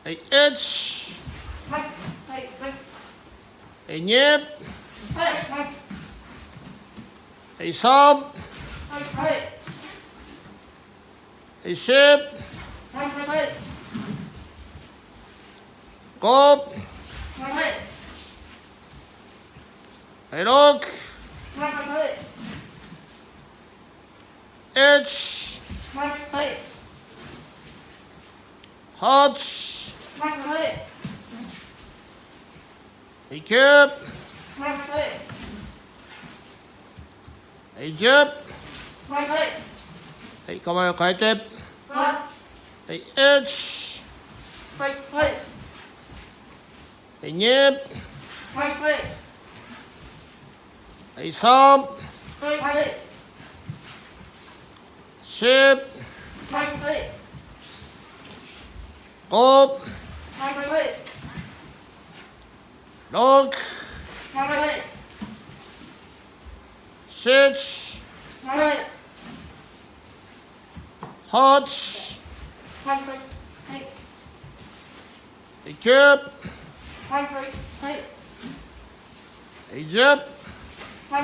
はい、1、はい、はい、はい、2、はい、はい、3、はい、はい、4、はい、5、はい、はい、6、はい、1、はい、8、はい、はい、9、はい、10、はい、構えを変えて、はい、1、はい、2、はい、3、4、5、6、7、8、9、10、はい。